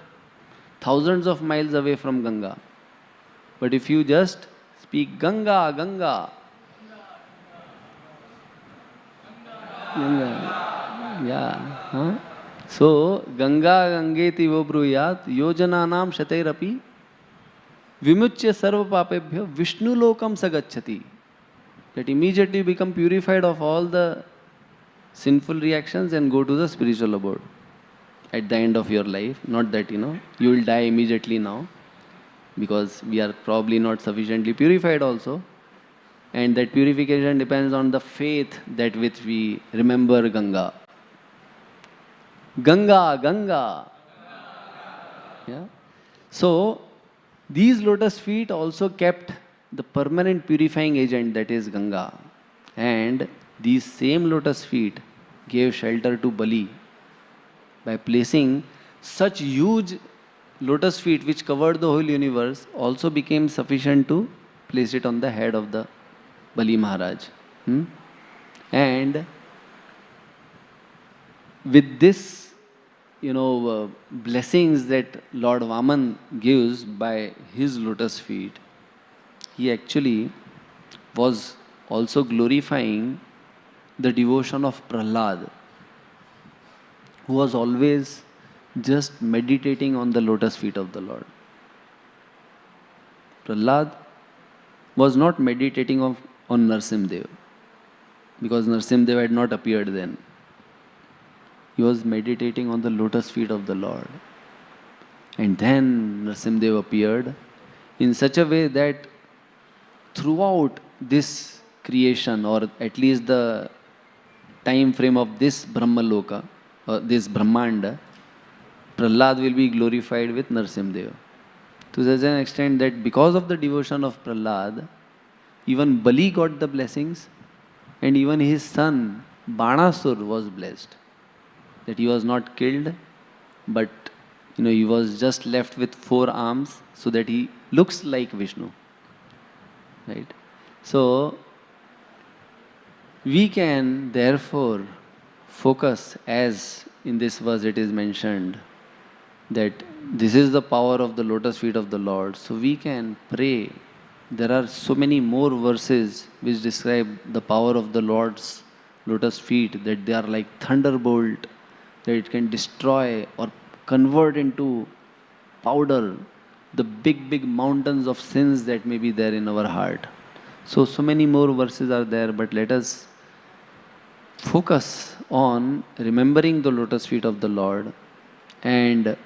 thousands of miles away from Ganga, but if you just speak Ganga, Ganga, Ganga, yeah. So, Ganga Gangeti Vobruyat Yojananam Shatairapi Vimuchya Sarva Papebhyo Vishnu Lokam Sagachati. That immediately become purified of all the sinful reactions and go to the spiritual abode at the end of your life. Not that, you will die immediately now, because we are probably not sufficiently purified also. And that purification depends on the faith that which we remember Ganga. Ganga, Ganga. Yeah. So, these lotus feet also kept the permanent purifying agent, that is Ganga. And these same lotus feet gave shelter to Bali by placing such huge lotus feet which covered the whole universe, also became sufficient to place it on the head of the Bali Maharaj. And with this, blessings that Lord Vaman gives by his lotus feet, he actually was also glorifying the devotion of Prahlad, who was always just meditating on the lotus feet of the Lord. Prahlad was not meditating on Narsimdev, because Narsimdev had not appeared then. He was meditating on the lotus feet of the Lord. And then Narsimdev appeared in such a way that throughout this creation, or at least the time frame of this Brahmaloka, or this Brahmanda, Prahlad will be glorified with Narsimdev. To such an extent that because of the devotion of Prahlad, even Bali got the blessings, and even his son Banasur was blessed. That he was not killed, but he was just left with 4 arms, so that he looks like Vishnu. Right? So, we can therefore focus, as in this verse it is mentioned, that this is the power of the lotus feet of the Lord. So we can pray. There are so many more verses which describe the power of the Lord's lotus feet, that they are like thunderbolt, that it can destroy or convert into powder the big mountains of sins that may be there in our heart. So many more verses are there, but let us focus on remembering the lotus feet of the Lord. And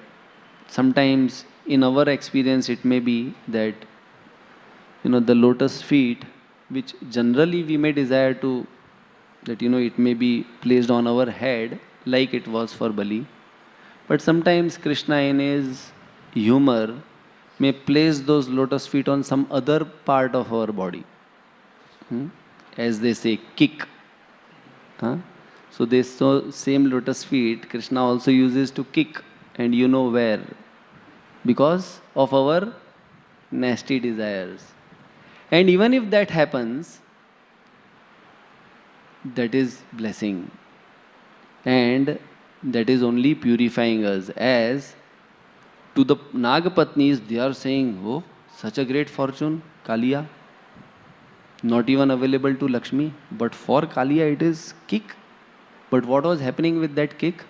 sometimes in our experience it may be that the lotus feet which generally we may desire to, that it may be placed on our head like it was for Bali. But sometimes Krishna in his humor may place those lotus feet on some other part of our body. As they say, kick. Huh? So this same lotus feet Krishna also uses to kick, and you know where? Because of our nasty desires. And even if that happens, that is blessing. And that is only purifying us. As to the Nagapatnis, they are saying, oh, such a great fortune, Kaliya. Not even available to Lakshmi. But for Kaliya it is kick. But what was happening with that kick?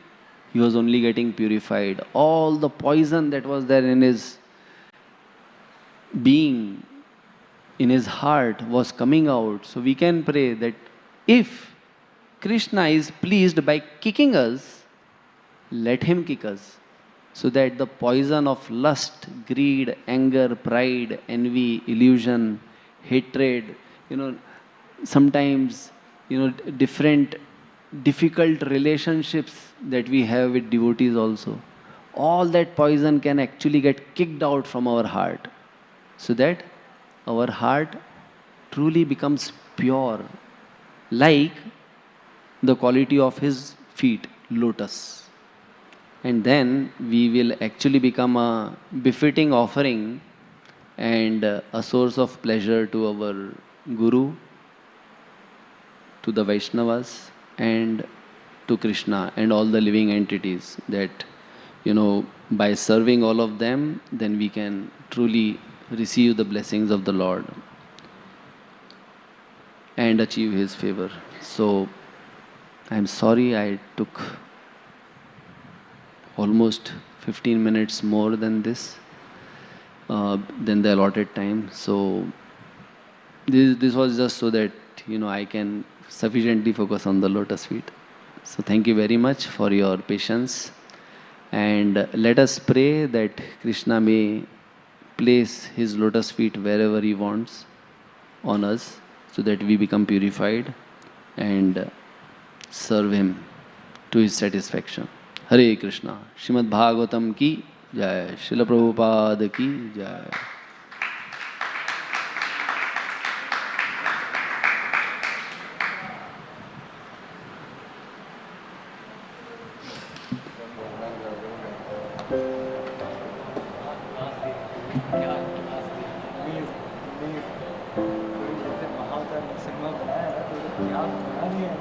He was only getting purified. All the poison that was there in his being, in his heart, was coming out. So we can pray that if Krishna is pleased by kicking us, let him kick us, so that the poison of lust, greed, anger, pride, envy, illusion, hatred, sometimes, different difficult relationships that we have with devotees also, all that poison can actually get kicked out from our heart, so that our heart truly becomes pure, like the quality of his feet, lotus. And then we will actually become a befitting offering and a source of pleasure to our Guru, to the Vaishnavas, and to Krishna and all the living entities. That, by serving all of them, then we can truly receive the blessings of the Lord and achieve His favor. So, I'm sorry I took almost 15 minutes more than this, than the allotted time. So, this was just so that, I can sufficiently focus on the lotus feet. So, thank you very much for your patience. And let us pray that Krishna may place his lotus feet wherever he wants on us, so that we become purified and serve him to his satisfaction. Hare Krishna. Srimad Bhagavatam ki jai. Srila Prabhupada ki jai. Mahavatar cinema बनाया ना तो क्या बना दिया है